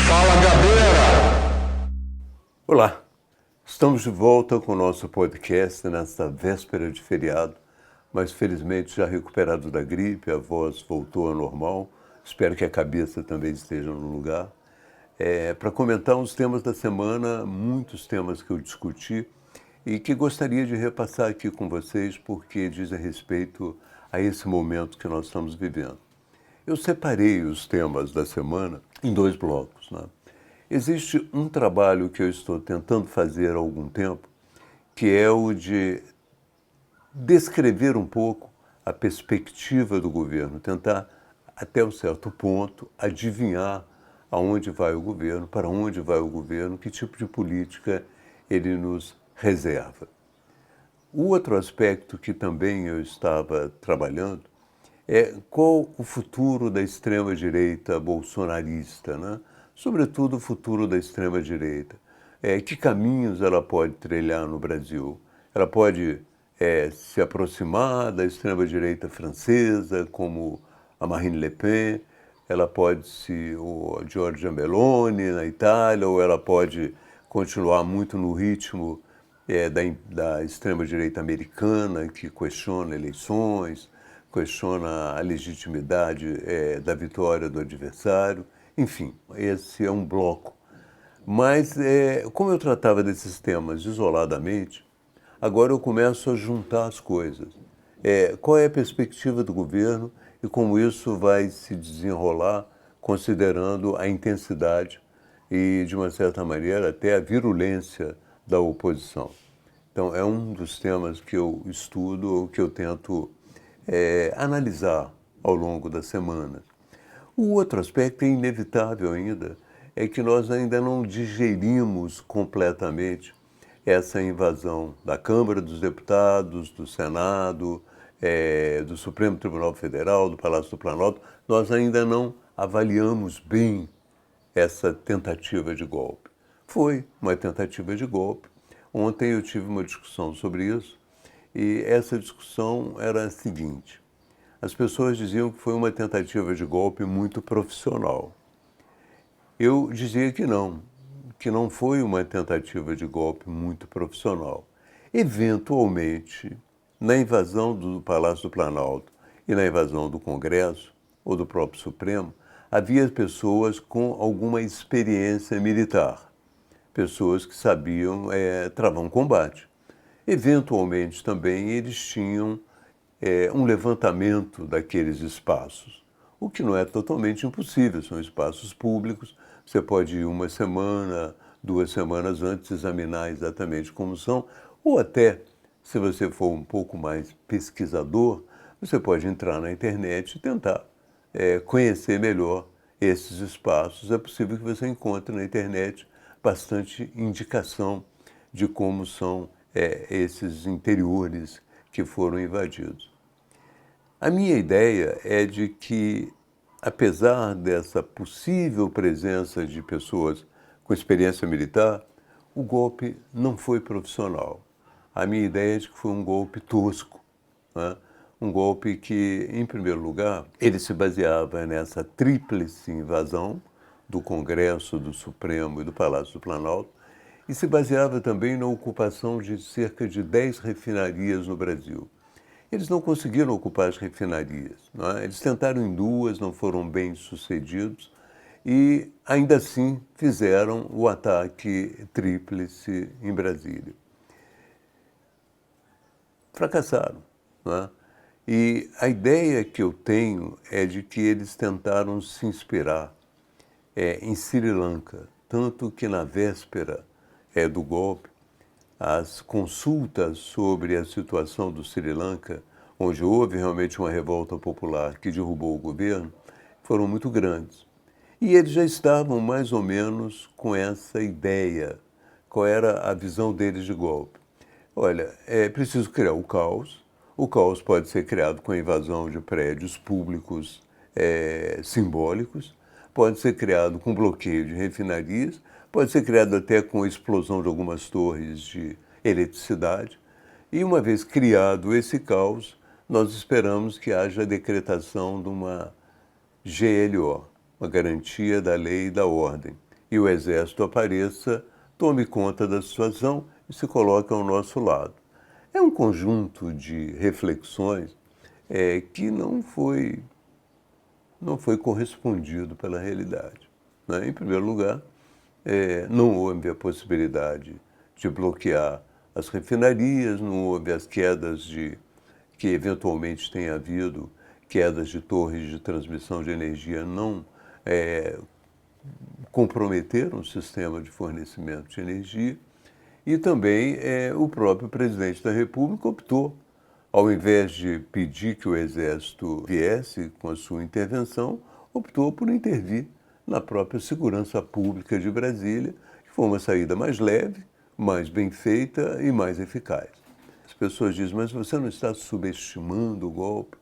Fala, Gabeira! Olá, estamos de volta com o nosso podcast nesta véspera de feriado, mas felizmente já recuperado da gripe, a voz voltou ao normal, espero que a cabeça também esteja no lugar. Para comentar os temas da semana, muitos temas que eu discuti e que gostaria de repassar aqui com vocês porque dizem respeito a esse momento que nós estamos vivendo. Eu separei os temas da semana em dois blocos, né? Existe um trabalho que eu estou tentando fazer há algum tempo, que é o de descrever um pouco a perspectiva do governo, tentar, até um certo ponto, adivinhar aonde vai o governo, para onde vai o governo, que tipo de política ele nos reserva. O outro aspecto que também eu estava trabalhando é qual o futuro da extrema-direita bolsonarista, né? Sobretudo o futuro da extrema-direita. Que caminhos ela pode trilhar no Brasil? Ela pode se aproximar da extrema-direita francesa, como a Marine Le Pen, ela pode se o Giorgia Meloni na Itália, ou ela pode continuar muito no ritmo da extrema-direita americana, que questiona eleições, questiona a legitimidade da vitória do adversário. Enfim, esse é um bloco. Mas, como eu tratava desses temas isoladamente, agora eu começo a juntar as coisas. Qual é a perspectiva do governo e como isso vai se desenrolar, considerando a intensidade e, de uma certa maneira, até a virulência da oposição. Então, é um dos temas que eu estudo, que eu tento analisar ao longo da semana. O outro aspecto é inevitável ainda, é que nós ainda não digerimos completamente essa invasão da Câmara dos Deputados, do Senado, do Supremo Tribunal Federal, do Palácio do Planalto. Nós ainda não avaliamos bem essa tentativa de golpe. Foi uma tentativa de golpe. Ontem eu tive uma discussão sobre isso e essa discussão era a seguinte: as pessoas diziam que foi uma tentativa de golpe muito profissional. Eu dizia que não foi uma tentativa de golpe muito profissional. Eventualmente, na invasão do Palácio do Planalto e na invasão do Congresso, ou do próprio Supremo, havia pessoas com alguma experiência militar, pessoas que sabiam travar um combate. Eventualmente também eles tinham um levantamento daqueles espaços, o que não é totalmente impossível, são espaços públicos, você pode ir uma semana, 2 semanas antes examinar exatamente como são, ou até, se você for um pouco mais pesquisador, você pode entrar na internet e tentar conhecer melhor esses espaços. É possível que você encontre na internet bastante indicação de como são esses interiores que foram invadidos. A minha ideia é de que, apesar dessa possível presença de pessoas com experiência militar, o golpe não foi profissional. A minha ideia é de que foi um golpe tosco, né? Um golpe que, em primeiro lugar, ele se baseava nessa tríplice invasão do Congresso, do Supremo e do Palácio do Planalto, e se baseava também na ocupação de cerca de 10 refinarias no Brasil. Eles não conseguiram ocupar as refinarias, não é? Eles tentaram em 2, não foram bem sucedidos e, ainda assim, fizeram o ataque tríplice em Brasília. Fracassaram, não é? E a ideia que eu tenho é de que eles tentaram se inspirar em Sri Lanka, tanto que na véspera do golpe, as consultas sobre a situação do Sri Lanka, onde houve realmente uma revolta popular que derrubou o governo, foram muito grandes. E eles já estavam mais ou menos com essa ideia. Qual era a visão deles de golpe? Olha, é preciso criar o caos. O caos pode ser criado com a invasão de prédios públicos simbólicos, pode ser criado com bloqueio de refinarias, pode ser criado até com a explosão de algumas torres de eletricidade. E uma vez criado esse caos, nós esperamos que haja a decretação de uma GLO, uma garantia da lei e da ordem, e o Exército apareça, tome conta da situação e se coloque ao nosso lado. É um conjunto de reflexões que não foi correspondido pela realidade, né? Em primeiro lugar, não houve a possibilidade de bloquear as refinarias, não houve as quedas que eventualmente tenha havido, quedas de torres de transmissão de energia não comprometeram o sistema de fornecimento de energia, e também o próprio presidente da República optou, ao invés de pedir que o Exército viesse com a sua intervenção, optou por intervir na própria segurança pública de Brasília, que foi uma saída mais leve, mais bem feita e mais eficaz. As pessoas dizem, mas você não está subestimando o golpe?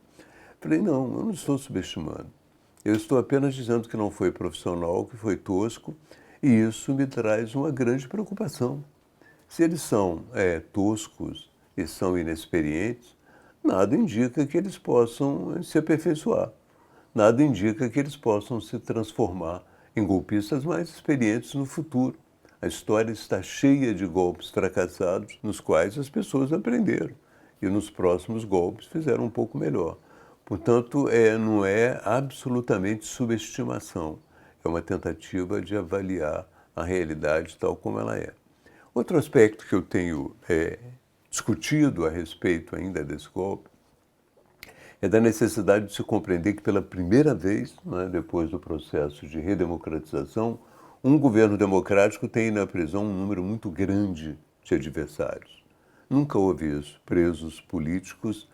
Falei, não, eu não estou subestimando. Eu estou apenas dizendo que não foi profissional, que foi tosco, e isso me traz uma grande preocupação. Se eles são toscos e são inexperientes, nada indica que eles possam se aperfeiçoar. Nada indica que eles possam se transformar em golpistas mais experientes no futuro. A história está cheia de golpes fracassados, nos quais as pessoas aprenderam, e nos próximos golpes fizeram um pouco melhor. Portanto, não é absolutamente subestimação, é uma tentativa de avaliar a realidade tal como ela é. Outro aspecto que eu tenho discutido a respeito ainda desse golpe é da necessidade de se compreender que, pela primeira vez, né, depois do processo de redemocratização, um governo democrático tem na prisão um número muito grande de adversários. Nunca houve isso, presos políticos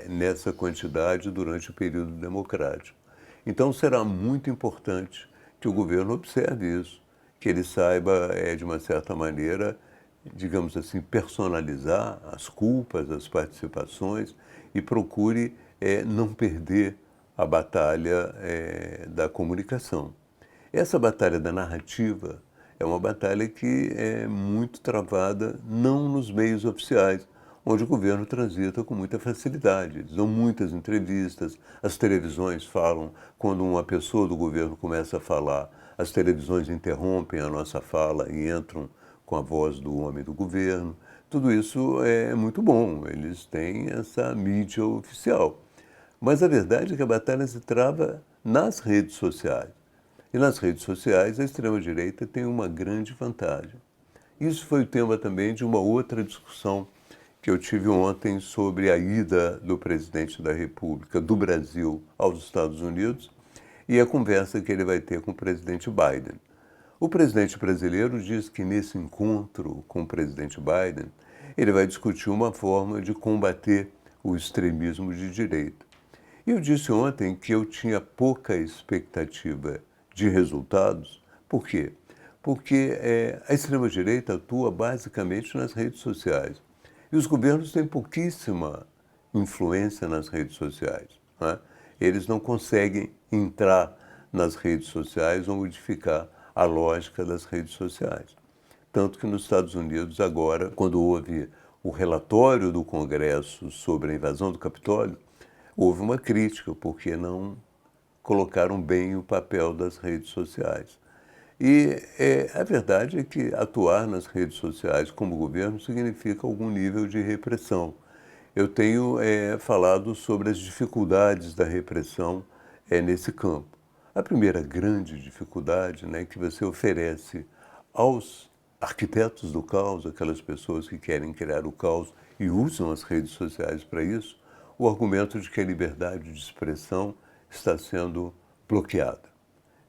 nessa quantidade durante o período democrático. Então, será muito importante que o governo observe isso, que ele saiba, de uma certa maneira, digamos assim, personalizar as culpas, as participações e procure não perder a batalha da comunicação. Essa batalha da narrativa é uma batalha que é muito travada não nos meios oficiais, onde o governo transita com muita facilidade. Eles dão muitas entrevistas, as televisões falam, quando uma pessoa do governo começa a falar, as televisões interrompem a nossa fala e entram com a voz do homem do governo. Tudo isso é muito bom, eles têm essa mídia oficial. Mas a verdade é que a batalha se trava nas redes sociais. E nas redes sociais a extrema-direita tem uma grande vantagem. Isso foi o tema também de uma outra discussão que eu tive ontem sobre a ida do presidente da República do Brasil aos Estados Unidos e a conversa que ele vai ter com o presidente Biden. O presidente brasileiro diz que nesse encontro com o presidente Biden, ele vai discutir uma forma de combater o extremismo de direita. E eu disse ontem que eu tinha pouca expectativa de resultados. Por quê? Porque a extrema-direita atua basicamente nas redes sociais. E os governos têm pouquíssima influência nas redes sociais, né? Eles não conseguem entrar nas redes sociais ou modificar a lógica das redes sociais. Tanto que nos Estados Unidos agora, quando houve o relatório do Congresso sobre a invasão do Capitólio, houve uma crítica, porque não colocaram bem o papel das redes sociais. E a verdade é que atuar nas redes sociais como governo significa algum nível de repressão. Eu tenho falado sobre as dificuldades da repressão nesse campo. A primeira grande dificuldade, né, que você oferece aos arquitetos do caos, aquelas pessoas que querem criar o caos e usam as redes sociais para isso, o argumento de que a liberdade de expressão está sendo bloqueada.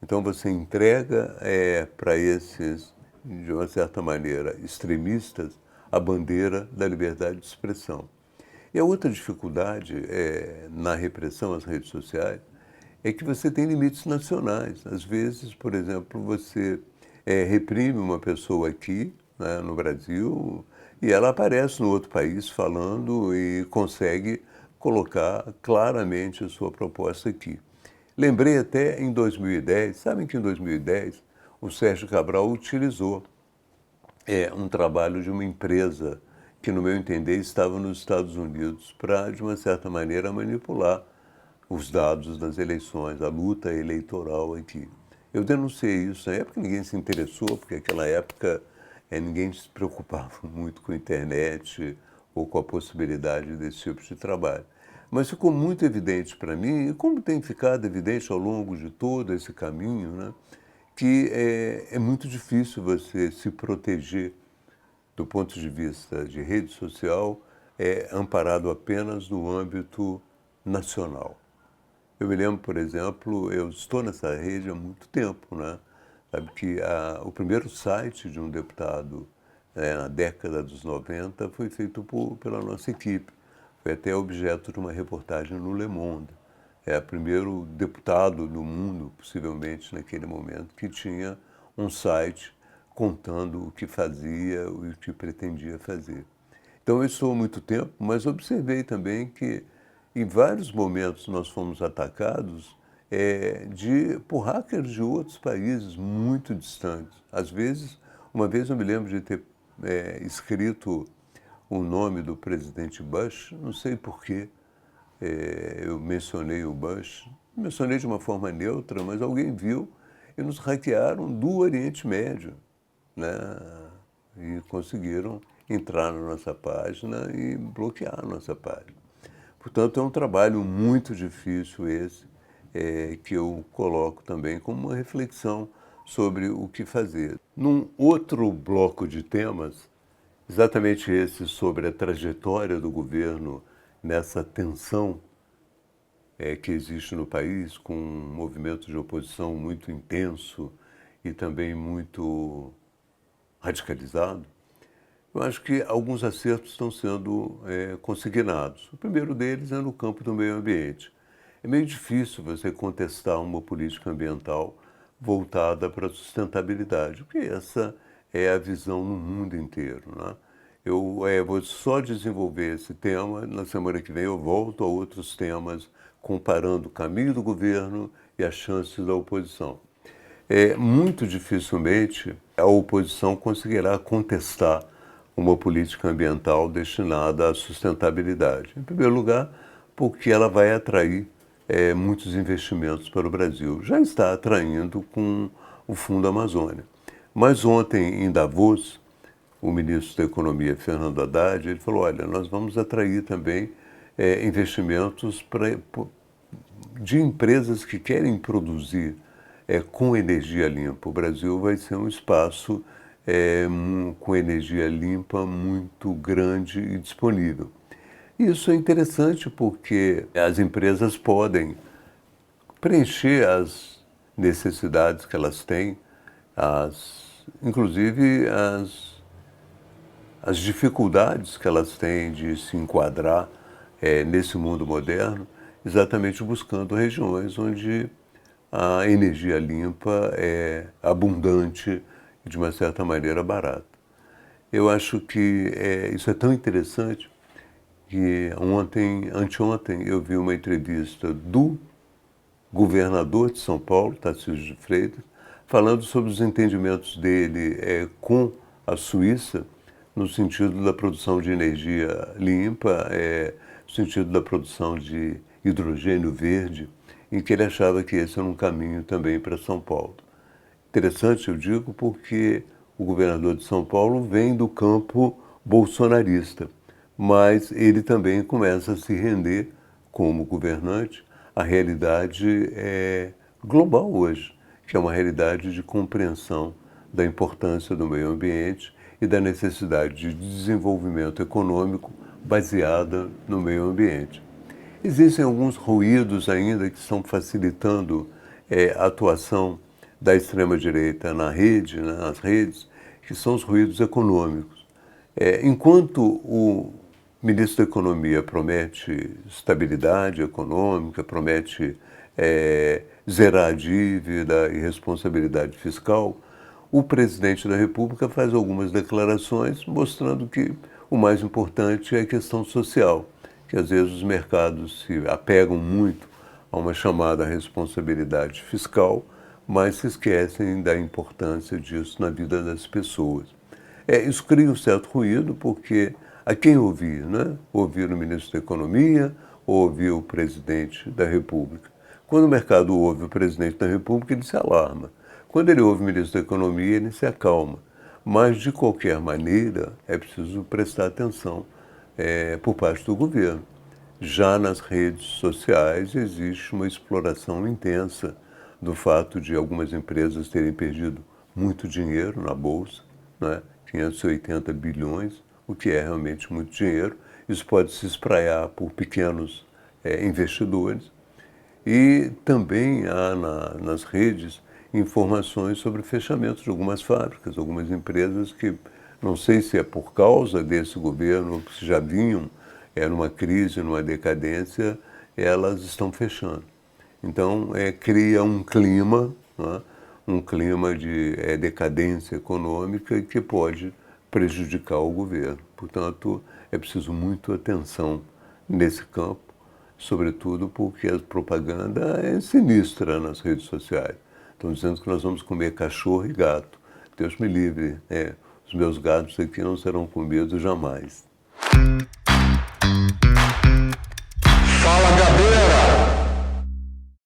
Então você entrega para esses, de uma certa maneira, extremistas, a bandeira da liberdade de expressão. E a outra dificuldade na repressão às redes sociais é que você tem limites nacionais. Às vezes, por exemplo, você reprime uma pessoa aqui, né, no Brasil, e ela aparece no outro país falando e consegue colocar claramente a sua proposta aqui. Lembrei até em 2010, sabem que em 2010 o Sérgio Cabral utilizou um trabalho de uma empresa que, no meu entender, estava nos Estados Unidos para, de uma certa maneira, manipular os dados das eleições, a luta eleitoral aqui. Eu denunciei isso na época, ninguém se interessou, porque naquela época ninguém se preocupava muito com a internet ou com a possibilidade desse tipo de trabalho. Mas ficou muito evidente para mim, e como tem ficado evidente ao longo de todo esse caminho, né, que é muito difícil você se proteger do ponto de vista de rede social, amparado apenas no âmbito nacional. Eu me lembro, por exemplo, eu estou nessa rede há muito tempo, né? Sabe que o primeiro site de um deputado na década dos 90 foi feito pela nossa equipe. Foi até objeto de uma reportagem no Le Monde. É o primeiro deputado do mundo, possivelmente naquele momento, que tinha um site contando o que fazia e o que pretendia fazer. Então eu estou há muito tempo, mas observei também que em vários momentos nós fomos atacados por hackers de outros países muito distantes. Às vezes, uma vez eu me lembro de ter escrito o nome do presidente Bush, não sei porquê, eu mencionei o Bush, mencionei de uma forma neutra, mas alguém viu e nos hackearam do Oriente Médio, né? E conseguiram entrar na nossa página e bloquear a nossa página. Portanto, é um trabalho muito difícil esse, que eu coloco também como uma reflexão sobre o que fazer. Num outro bloco de temas, exatamente esse sobre a trajetória do governo nessa tensão que existe no país, com um movimento de oposição muito intenso e também muito radicalizado, eu acho que alguns acertos estão sendo consignados. O primeiro deles é no campo do meio ambiente. É meio difícil você contestar uma política ambiental voltada para a sustentabilidade, porque essa é a visão no mundo inteiro, né? Eu vou só desenvolver esse tema, na semana que vem eu volto a outros temas, comparando o caminho do governo e as chances da oposição. Muito dificilmente a oposição conseguirá contestar uma política ambiental destinada à sustentabilidade. Em primeiro lugar, porque ela vai atrair muitos investimentos para o Brasil. Já está atraindo com o Fundo Amazônia. Mas ontem, em Davos, o ministro da Economia, Fernando Haddad, ele falou, olha, nós vamos atrair também investimentos de empresas que querem produzir com energia limpa. O Brasil vai ser um espaço com energia limpa muito grande e disponível. Isso é interessante porque as empresas podem preencher as necessidades que elas têm, inclusive as dificuldades que elas têm de se enquadrar nesse mundo moderno, exatamente buscando regiões onde a energia limpa é abundante e, de uma certa maneira, barata. Eu acho que isso é tão interessante que anteontem, eu vi uma entrevista do governador de São Paulo, Tarcísio de Freitas, falando sobre os entendimentos dele com a Suíça, no sentido da produção de energia limpa, no sentido da produção de hidrogênio verde, em que ele achava que esse era um caminho também para São Paulo. Interessante, eu digo, porque o governador de São Paulo vem do campo bolsonarista, mas ele também começa a se render, como governante, à realidade global hoje, que é uma realidade de compreensão da importância do meio ambiente e da necessidade de desenvolvimento econômico baseada no meio ambiente. Existem alguns ruídos ainda que estão facilitando a atuação da extrema-direita na rede, né, nas redes, que são os ruídos econômicos. Enquanto o ministro da Economia promete estabilidade econômica, promete zerar a dívida e responsabilidade fiscal, o presidente da República faz algumas declarações mostrando que o mais importante é a questão social, que às vezes os mercados se apegam muito a uma chamada responsabilidade fiscal, mas se esquecem da importância disso na vida das pessoas. Isso cria um certo ruído, porque a quem ouvir, né? Ouvir o ministro da Economia, ouve o presidente da República. Quando o mercado ouve o presidente da República, ele se alarma. Quando ele ouve o ministro da Economia, ele se acalma. Mas, de qualquer maneira, é preciso prestar atenção por parte do governo. Já nas redes sociais existe uma exploração intensa do fato de algumas empresas terem perdido muito dinheiro na Bolsa, né? 580 bilhões, o que é realmente muito dinheiro. Isso pode se espraiar por pequenos investidores. E também há nas redes informações sobre o fechamento de algumas fábricas, algumas empresas que, não sei se é por causa desse governo, ou se já vinham numa crise, numa decadência, elas estão fechando. Então, cria um clima, né, um clima de decadência econômica que pode prejudicar o governo. Portanto, é preciso muita atenção nesse campo, sobretudo porque a propaganda é sinistra nas redes sociais. Estão dizendo que nós vamos comer cachorro e gato. Deus me livre, os meus gatos aqui não serão comidos jamais.